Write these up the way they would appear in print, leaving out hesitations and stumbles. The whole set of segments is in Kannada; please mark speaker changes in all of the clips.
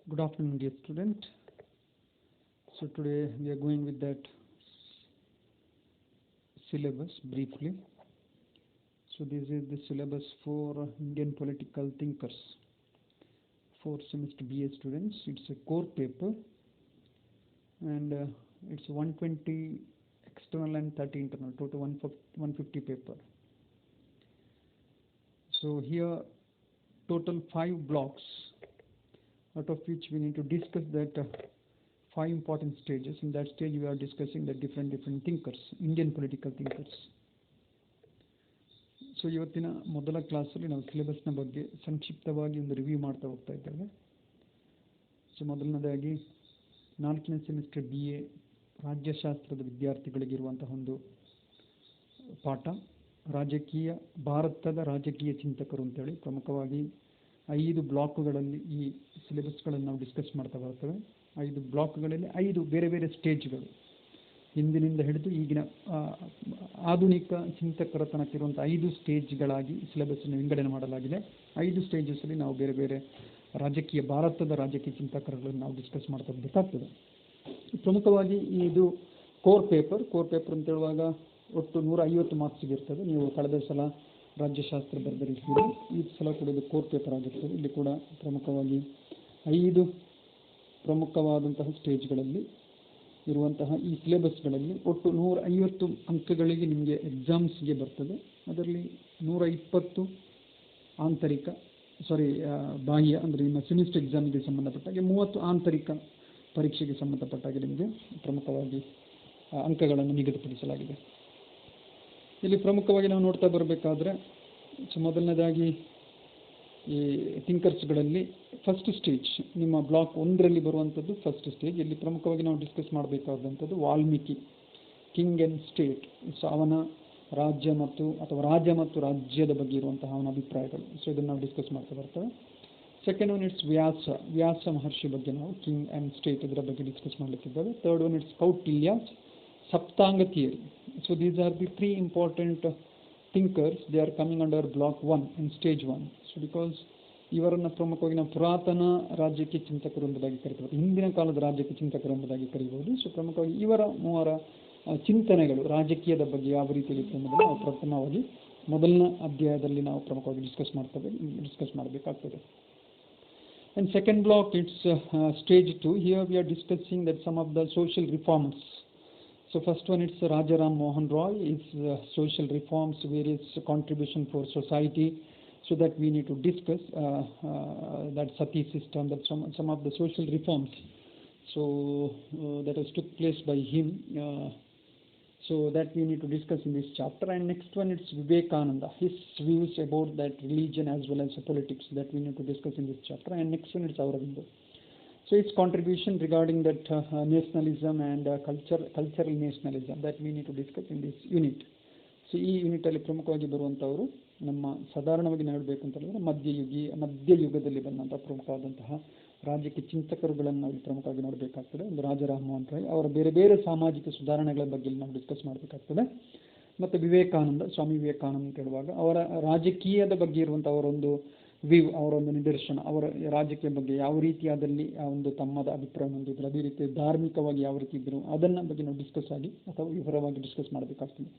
Speaker 1: Good afternoon, dear student. So today we are going with that syllabus briefly. So this is the syllabus for Indian political thinkers for semester BA students. It's a core paper and it's 120 external and 30 internal, total 150 paper. So here total 5 blocks, out of which we need to discuss that 5 important stages. In that stage we are discussing the different thinkers, Indian political thinkers. So ಇವತ್ತಿನ ಮೊದಲ ಕ್ಲಾಸಲ್ಲಿ ನಾವು ಸಿಲೆಬಸ್ನ ಬಗ್ಗೆ ಸಂಕ್ಷಿಪ್ತವಾಗಿ ಒಂದು ರಿವ್ಯೂ ಮಾಡ್ತಾ ಹೋಗ್ತಾ ಇದ್ದೇವೆ. ಸೊ ಮೊದಲನೇದಾಗಿ 4ನೇ ಸೆಮಿಸ್ಟರ್ BA ರಾಜ್ಯಶಾಸ್ತ್ರದ ವಿದ್ಯಾರ್ಥಿಗಳಿಗಿರುವಂತಹ ಒಂದು ಪಾಠ, ಭಾರತದ ರಾಜಕೀಯ ಚಿಂತಕರು ಅಂತೇಳಿ. ಪ್ರಮುಖವಾಗಿ 5 ಬ್ಲಾಕ್ಗಳಲ್ಲಿ ಈ ಸಿಲೆಬಸ್ಗಳನ್ನು ನಾವು ಡಿಸ್ಕಸ್ ಮಾಡ್ತಾ ಬರ್ತೇವೆ. 5 ಬ್ಲಾಕ್ಗಳಲ್ಲಿ 5 ಬೇರೆ ಬೇರೆ ಸ್ಟೇಜ್ಗಳು, ಹಿಂದಿನಿಂದ ಹಿಡಿದು ಈಗಿನ ಆಧುನಿಕ ಚಿಂತಕರ ತನಕ ಇರುವಂಥ 5 ಸ್ಟೇಜ್ಗಳಾಗಿ ಸಿಲೆಬಸ್ಸನ್ನು ವಿಂಗಡಣೆ ಮಾಡಲಾಗಿದೆ. 5 ಸ್ಟೇಜಸಲ್ಲಿ ನಾವು ಬೇರೆ ಬೇರೆ ಭಾರತದ ರಾಜಕೀಯ ಚಿಂತಕರುಗಳನ್ನು ನಾವು ಡಿಸ್ಕಸ್ ಮಾಡ್ತಾ ಹೋಗಬೇಕಾಗ್ತದೆ. ಪ್ರಮುಖವಾಗಿ ಇದು ಕೋರ್ ಪೇಪರ್ ಅಂತ ಹೇಳುವಾಗ ಒಟ್ಟು 150 ಮಾರ್ಕ್ಸಿಗೆ ಇರ್ತದೆ. ನೀವು ಕಳೆದ ಸಲ ರಾಜ್ಯಶಾಸ್ತ್ರ ಬರೆದಿರ್ತೀರಿ, ಈ ಸಲ ಕೂಡ ಇದು ಕೋರ್ ಪೇಪರ್ ಆಗಿರ್ತದೆ. ಇಲ್ಲಿ ಕೂಡ ಪ್ರಮುಖವಾಗಿ 5 ಪ್ರಮುಖವಾದಂತಹ ಸ್ಟೇಜ್ಗಳಲ್ಲಿ ಇರುವಂತಹ ಈ ಸಿಲೆಬಸ್ಗಳಲ್ಲಿ ಒಟ್ಟು 150 ಅಂಕಗಳಿಗೆ ನಿಮಗೆ ಎಕ್ಸಾಮ್ಸ್ಗೆ ಬರ್ತದೆ. ಅದರಲ್ಲಿ 120 ಬಾಹ್ಯ, ಅಂದರೆ ನಿಮ್ಮ ಸೆಮಿಸ್ಟರ್ ಎಕ್ಸಾಮ್ಗೆ ಸಂಬಂಧಪಟ್ಟಾಗೆ 30 ಆಂತರಿಕ ಪರೀಕ್ಷೆಗೆ ಸಂಬಂಧಪಟ್ಟಾಗೆ ನಿಮಗೆ ಪ್ರಮುಖವಾಗಿ ಅಂಕಗಳನ್ನು ನಿಗದಿಪಡಿಸಲಾಗಿದೆ. ಇಲ್ಲಿ ಪ್ರಮುಖವಾಗಿ ನಾವು ನೋಡ್ತಾ ಬರಬೇಕಾದ್ರೆ ಮೊದಲನೇದಾಗಿ ಈ ಥಿಂಕರ್ಸ್ಗಳಲ್ಲಿ ಫಸ್ಟ್ ಸ್ಟೇಜ್, ನಿಮ್ಮ ಬ್ಲಾಕ್ 1ರಲ್ಲಿ ಬರುವಂಥದ್ದು ಫಸ್ಟ್ ಸ್ಟೇಜ್. ಇಲ್ಲಿ ಪ್ರಮುಖವಾಗಿ ನಾವು ಡಿಸ್ಕಸ್ ಮಾಡಬೇಕಾದಂಥದ್ದು Valmiki, king and state. So ಅವನ ರಾಜ್ಯ ಮತ್ತು ರಾಜ್ಯದ ಬಗ್ಗೆ ಇರುವಂತಹ ಅವನ ಅಭಿಪ್ರಾಯಗಳು. ಸೊ ಇದನ್ನು ನಾವು ಡಿಸ್ಕಸ್ ಮಾಡ್ತಾ ಬರ್ತೇವೆ. Second one it's Vyasa Maharshi ಬಗ್ಗೆ ನಾವು ಕಿಂಗ್ ಆ್ಯಂಡ್ ಸ್ಟೇಟ್ ಇದರ ಬಗ್ಗೆ ಡಿಸ್ಕಸ್ ಮಾಡಲಿಕ್ಕಿದ್ದೇವೆ. Third one it's Kautilya, Saptanga theory. So these are the 3 important thinkers. They are coming under block 1 in stage 1. So because ಇವರನ್ನು ಪ್ರಮುಖವಾಗಿ ನಾವು ಪುರಾತನ ರಾಜಕೀಯ ಚಿಂತಕರು ಎಂಬುದಾಗಿ ಕರೀತಾರೆ, ಹಿಂದಿನ ಕಾಲದ ರಾಜಕೀಯ ಚಿಂತಕರು ಎಂಬುದಾಗಿ ಕರೀಬಹುದು. ಸೊ ಪ್ರಮುಖವಾಗಿ ಇವರ 3 ಚಿಂತನೆಗಳು ರಾಜಕೀಯದ ಬಗ್ಗೆ ಯಾವ ರೀತಿಯಲ್ಲಿ ಎಂಬುದನ್ನು ನಾವು ಪ್ರಥಮವಾಗಿ ಮೊದಲನ ಅಧ್ಯಾಯದಲ್ಲಿ ನಾವು ಪ್ರಮುಖವಾಗಿ ಡಿಸ್ಕಸ್ ಮಾಡಬೇಕಾಗ್ತದೆ. And second block, it's stage 2. Here we are discussing that some of the social reforms. So first one, it's Rajaram Mohan Roy. It's social reforms, various contribution for society. So that we need to discuss that Sati system, that some of the social reforms. So that has took place by him. So that we need to discuss in this chapter. And next one, it's Vivekananda. His views about that religion as well as politics, that we need to discuss in this chapter. And next one, it's Aurobindo. So its contribution regarding that nationalism and cultural nationalism, that we need to discuss in this unit. So ಈ ಯೂನಿಟಲ್ಲಿ ಪ್ರಮುಖವಾಗಿ ಬರುವಂಥವರು ನಮ್ಮ ಸಾಧಾರಣವಾಗಿ ಹೇಳಬೇಕು ಅಂತ ಹೇಳಿದ್ರೆ ಮಧ್ಯಯುಗದಲ್ಲಿ ಬಂದಂಥ ಪ್ರಮುಖವಾದಂತಹ ರಾಜಕೀಯ ಚಿಂತಕರುಗಳನ್ನು ನಾವು ಪ್ರಮುಖವಾಗಿ ನೋಡಬೇಕಾಗ್ತದೆ. ಒಂದು ರಾಜಾರಾಮ್ ಮೋಹನ್ ರಾಯ್, ಅವರ ಬೇರೆ ಬೇರೆ ಸಾಮಾಜಿಕ ಸುಧಾರಣೆಗಳ ಬಗ್ಗೆ ನಾವು ಡಿಸ್ಕಸ್ ಮಾಡಬೇಕಾಗ್ತದೆ. ಮತ್ತು ಸ್ವಾಮಿ ವಿವೇಕಾನಂದ ಅಂತ ಹೇಳುವಾಗ ಅವರ ರಾಜಕೀಯದ ಬಗ್ಗೆ ಇರುವಂಥ ಅವರೊಂದು ಅವರೊಂದು ನಿದರ್ಶನ, ಅವರ ರಾಜಕೀಯ ಬಗ್ಗೆ ಯಾವ ರೀತಿಯಾದಲ್ಲಿ ಒಂದು ತಮ್ಮದ ಅಭಿಪ್ರಾಯ ಹೊಂದಿದ್ರು, ಅದೇ ರೀತಿ ಧಾರ್ಮಿಕವಾಗಿ ಯಾವ ರೀತಿ ಇದ್ದರು, ಅದನ್ನ ಬಗ್ಗೆ ನಾವು ಡಿಸ್ಕಸ್ ಆಗಿ ಅಥವಾ ವಿವರವಾಗಿ ಡಿಸ್ಕಸ್ ಮಾಡಬೇಕಾಗ್ತದೆ.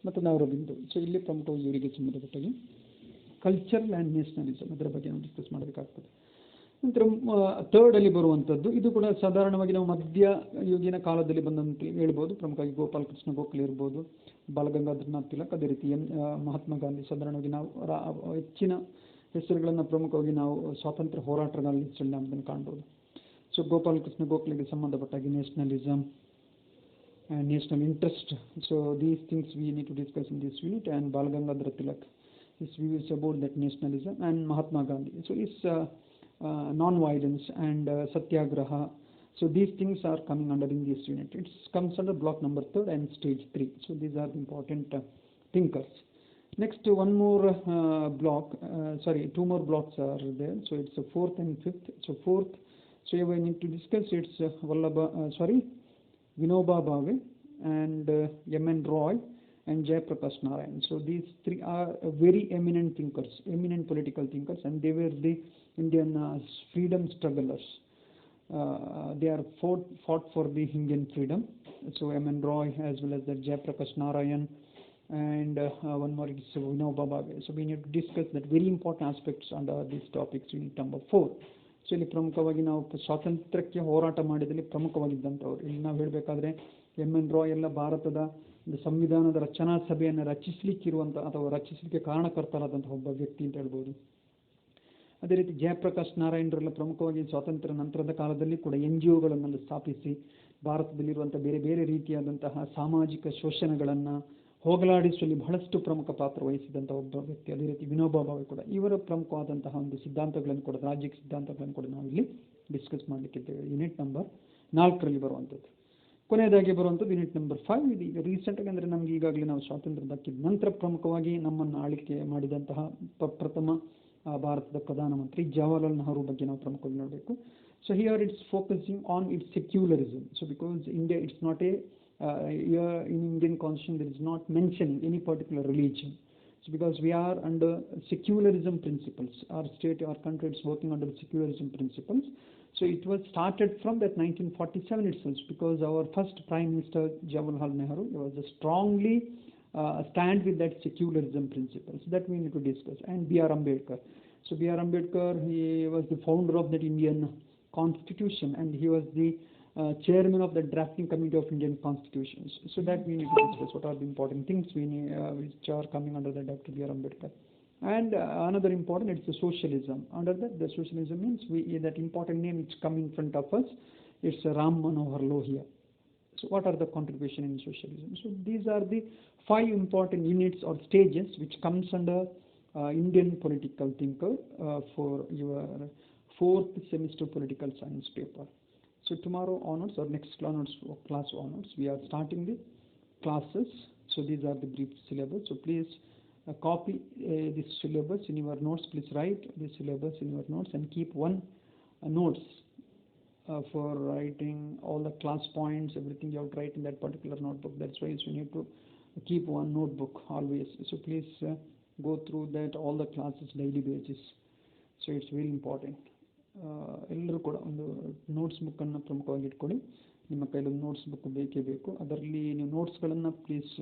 Speaker 1: ಮತ್ತು ಅವರೊಂದು ಸೊ ಇಲ್ಲಿ ಪ್ರಮುಖವಾಗಿ ಇವರಿಗೆ ಸಂಬಂಧಪಟ್ಟಾಗಿ ಕಲ್ಚರಲ್ ಆ್ಯಂಡ್ ನ್ಯಾಷನಲಿಸಮ್ ಅದರ ಬಗ್ಗೆ ನಾವು ಡಿಸ್ಕಸ್ ಮಾಡಬೇಕಾಗ್ತದೆ. ನಂತರ ಥರ್ಡಲ್ಲಿ ಬರುವಂಥದ್ದು, ಇದು ಕೂಡ ಸಾಧಾರಣವಾಗಿ ನಾವು ಮಧ್ಯಯುಗೀನ ಕಾಲದಲ್ಲಿ ಬಂದಂತೆ ಹೇಳ್ಬೋದು. ಪ್ರಮುಖವಾಗಿ ಗೋಪಾಲಕೃಷ್ಣ ಗೋಖಲೆ ಇರ್ಬೋದು, ಬಾಲಗಂಗಾಧರನಾಥ್ ತಿಲಕ್, ಅದೇ ರೀತಿ ಮಹಾತ್ಮ ಗಾಂಧಿ. ಸಾಧಾರಣವಾಗಿ ನಾವು ಹೆಚ್ಚಿನ ಹೆಸರುಗಳನ್ನು ಪ್ರಮುಖವಾಗಿ ನಾವು ಸ್ವಾತಂತ್ರ್ಯ ಹೋರಾಟಗಾರರ ಹೆಸರಲ್ಲಿ ನಾವು ಅದನ್ನು ಕಾಣ್ಬೋದು. ಸೊ ಗೋಪಾಲಕೃಷ್ಣ ಗೋಖಲೆಗೆ ಸಂಬಂಧಪಟ್ಟಾಗಿ nationalism and national interest. So these things we need to discuss in this unit. And Bal Gangadhar Tilak, his views about that nationalism, and Mahatma Gandhi. So it's non-violence and satyagraha. So these things are coming under in this unit. It comes under block number 3 and stage 3. So these are the important thinkers. Next, one more block. Two more blocks are there. So it's 4th and 5th. So 4th. So here we need to discuss. It's Vinoba Bhave and M.N. Roy and Jayaprakash Narayan. So these 3 are very eminent thinkers, eminent political thinkers, and they were the Indian freedom strugglers. they are fought for the Indian freedom. So M.N. Roy as well as the Jayaprakash Narayan and one more is Vinoba Bhave. So we need to discuss that very important aspects under these topics unit number 4. So ಇಲ್ಲಿ ಪ್ರಮುಖವಾಗಿ ನಾವು ಸ್ವಾತಂತ್ರ್ಯಕ್ಕೆ ಹೋರಾಟ ಮಾಡಿದಲ್ಲಿ ಪ್ರಮುಖವಾಗಿದ್ದಂಥವ್ರು. ಇಲ್ಲಿ ನಾವು ಹೇಳಬೇಕಾದ್ರೆ M.N. ರಾಯ್ ಎಲ್ಲ ಭಾರತದ ಒಂದು ಸಂವಿಧಾನದ ರಚನಾ ಸಭೆಯನ್ನು ರಚಿಸಲಿಕ್ಕಿರುವಂಥ ಅಥವಾ ರಚಿಸಲಿಕ್ಕೆ ಕಾರಣಕರ್ತರಾದಂತಹ ಒಬ್ಬ ವ್ಯಕ್ತಿ ಅಂತ ಹೇಳ್ಬೋದು. ಅದೇ ರೀತಿ ಜಯಪ್ರಕಾಶ್ ನಾರಾಯಣರೆಲ್ಲ ಪ್ರಮುಖವಾಗಿ ಸ್ವಾತಂತ್ರ್ಯ ನಂತರದ ಕಾಲದಲ್ಲಿ ಕೂಡ NGOಗಳನ್ನೆಲ್ಲ ಸ್ಥಾಪಿಸಿ ಭಾರತದಲ್ಲಿರುವಂಥ ಬೇರೆ ಬೇರೆ ರೀತಿಯಾದಂತಹ ಸಾಮಾಜಿಕ ಶೋಷಣೆಗಳನ್ನು ಹೋಗಲಾಡಿಸುವಲ್ಲಿ ಬಹಳಷ್ಟು ಪ್ರಮುಖ ಪಾತ್ರ ವಹಿಸಿದಂಥ ಒಬ್ಬ ವ್ಯಕ್ತಿ. ಅದೇ ರೀತಿ ವಿನೋಬಾ ಭಾವೆ ಕೂಡ ಇವರ ಪ್ರಮುಖವಾದಂತಹ ಒಂದು ಸಿದ್ಧಾಂತಗಳನ್ನು ಕೂಡ ರಾಜ್ಯದ ಸಿದ್ಧಾಂತಗಳನ್ನು ಕೂಡ ನಾವು ಇಲ್ಲಿ ಡಿಸ್ಕಸ್ ಮಾಡಲಿಕ್ಕಿದ್ದೇವೆ. ಯೂನಿಟ್ ನಂಬರ್ 4ರಲ್ಲಿ ಬರುವಂಥದ್ದು. ಕೊನೆಯದಾಗಿ ಬರುವಂಥದ್ದು ಯೂನಿಟ್ ನಂಬರ್ 5. ಇದು ಈಗ ರೀಸೆಂಟಾಗಿ ಅಂದರೆ ನಮಗೆ ಈಗಾಗಲೇ ನಾವು ಸ್ವಾತಂತ್ರ್ಯ ದಕ್ಕಿದ ನಂತರ ಪ್ರಮುಖವಾಗಿ ನಮ್ಮನ್ನು ಆಳ್ವಿಕೆ ಮಾಡಿದಂತಹ ಪ್ರಥಮ ಭಾರತದ ಪ್ರಧಾನಮಂತ್ರಿ ಜವಾಹರ್ಲಾಲ್ ನೆಹರು ಬಗ್ಗೆ ನಾವು ಪ್ರಮುಖವಾಗಿ ನೋಡಬೇಕು. So here it's focusing on its secularism. So because India it's not A here in Indian constitution there is not mentioned any particular religion. So because we are under secularism principles, our state, our country is working under secularism principles. So it was started from that 1947 itself, because our first Prime Minister Jawaharlal Nehru was a strongly stand with that secularism principles that we need to discuss. And B.R. Ambedkar. So B.R. Ambedkar, he was the founder of that Indian constitution, and he was the chairman of the drafting committee of Indian constitutions. So that we need to discuss what are the important things we need, which are coming under the Dr. B.R. Ambedkar. And another important, it's the socialism. Under that, the socialism means that important name which come in front of us, it's Ram Manohar Lohia. So what are the contribution in socialism? So these are the 5 important units or stages which comes under Indian political thinker for your 4th semester political science paper. So tomorrow onwards or next class onwards, we are starting the classes. So these are the brief syllabus. So please copy this syllabus in your notes. Please write this syllabus in your notes and keep one notes for writing all the class points, everything you have to write in that particular notebook. That's why you need to keep one notebook always. So please go through that all the classes daily basis. So it's very important. ಎಲ್ಲರೂ ಕೂಡ ಒಂದು ನೋಟ್ಸ್ ಬುಕ್ಕನ್ನು ಪ್ರಮುಖವಾಗಿ ಇಟ್ಕೊಳ್ಳಿ. ನಿಮ್ಮ ಕೈಲೊಂದು ನೋಟ್ಸ್ ಬುಕ್ ಬೇಕೇ ಬೇಕು. ಅದರಲ್ಲಿ ನೀವು ನೋಟ್ಸ್ಗಳನ್ನು ಪ್ಲೀಸ್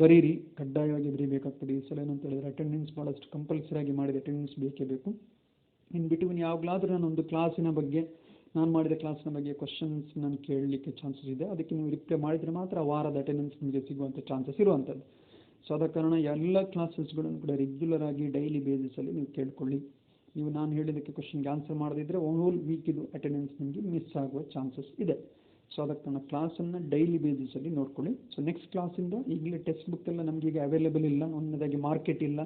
Speaker 1: ಬರೀರಿ, ಕಡ್ಡಾಯವಾಗಿ ಬರೀಬೇಕಾಗ್ತದೆ. ಈ ಸಲ ಏನಂತ ಹೇಳಿದರೆ ಅಟೆಂಡೆನ್ಸ್ ಭಾಳಷ್ಟು ಕಂಪಲ್ಸರಿ ಆಗಿ ಮಾಡಿದೆ, ಅಟೆಂಡೆನ್ಸ್ ಬೇಕೇ ಬೇಕು. ಇನ್ ಬಿಟ್ವೀನ್ ಯಾವಾಗಲಾದರೂ ನಾನೊಂದು ಕ್ಲಾಸಿನ ಬಗ್ಗೆ, ನಾನು ಮಾಡಿದ ಕ್ಲಾಸಿನ ಬಗ್ಗೆ ಕ್ವಶನ್ಸ್ ನಾನು ಕೇಳಲಿಕ್ಕೆ ಚಾನ್ಸಸ್ ಇದೆ. ಅದಕ್ಕೆ ನೀವು ರಿಪ್ಲೈ ಮಾಡಿದರೆ ಮಾತ್ರ ಆ ವಾರದ ಅಟೆಂಡೆನ್ಸ್ ನಿಮಗೆ ಸಿಗುವಂಥ ಚಾನ್ಸಸ್ ಇರುವಂಥದ್ದು. ಸೊ ಆದ ಕಾರಣ ಎಲ್ಲ ಕ್ಲಾಸಸ್ಗಳನ್ನು ಕೂಡ ರೆಗ್ಯುಲರ್ ಆಗಿ ಡೈಲಿ ಬೇಸಿಸಲ್ಲಿ ನೀವು ಕೇಳ್ಕೊಳ್ಳಿ. ನೀವು ನಾನು ಹೇಳಿದ್ದಕ್ಕೆ ಕ್ವಶನ್ಗೆ ಆನ್ಸರ್ ಮಾಡದಿದ್ದರೆ ಹೋಲ್ ವೀಕಿದು ಅಟೆಂಡೆನ್ಸ್ ನಿಮಗೆ ಮಿಸ್ ಆಗುವ ಚಾನ್ಸಸ್ ಇದೆ. ಸೊ ಅದಕ್ಕೆ ನನ್ನ ಕ್ಲಾಸನ್ನು ಡೈಲಿ ಬೇಸಿಸಲ್ಲಿ ನೋಡ್ಕೊಳ್ಳಿ. ಸೊ ನೆಕ್ಸ್ಟ್ ಕ್ಲಾಸಿಂದ ಈಗಲೇ ಟೆಕ್ಸ್ಟ್ ಬುಕ್ ಎಲ್ಲ ನಮಗೆ ಈಗ ಅವೈಲೇಬಲ್ ಇಲ್ಲ. ಒಂದನೇದಾಗಿ ಮಾರ್ಕೆಟ್ ಇಲ್ಲ.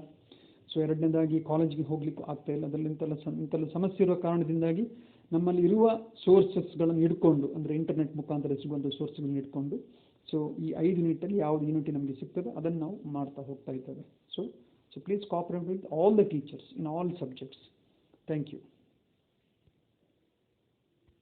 Speaker 1: ಸೊ ಎರಡನೇದಾಗಿ ಕಾಲೇಜ್ಗೆ ಹೋಗ್ಲಿಕ್ಕೆ ಆಗ್ತಾ ಇಲ್ಲ. ಅದರಲ್ಲಿ ಇಂತೆಲ್ಲ ಸಮಸ್ಯೆ ಇರುವ ಕಾರಣದಿಂದಾಗಿ ನಮ್ಮಲ್ಲಿ ಇರುವ ಸೋರ್ಸಸ್ಗಳನ್ನು ಹಿಡ್ಕೊಂಡು, ಅಂದರೆ ಇಂಟರ್ನೆಟ್ ಮುಖಾಂತರ ಸಿಗುವಂಥ ಸೋರ್ಸ್ಗಳನ್ನ ಹಿಡ್ಕೊಂಡು, ಸೊ ಈ 5 ಯೂನಿಟಲ್ಲಿ ಯಾವುದು ಯೂನಿಟ್ ನಮಗೆ ಸಿಗ್ತದೆ ಅದನ್ನು ನಾವು ಮಾಡ್ತಾ ಹೋಗ್ತಾ ಇದ್ದೇವೆ. So please cooperate with all the teachers in all subjects. Thank you.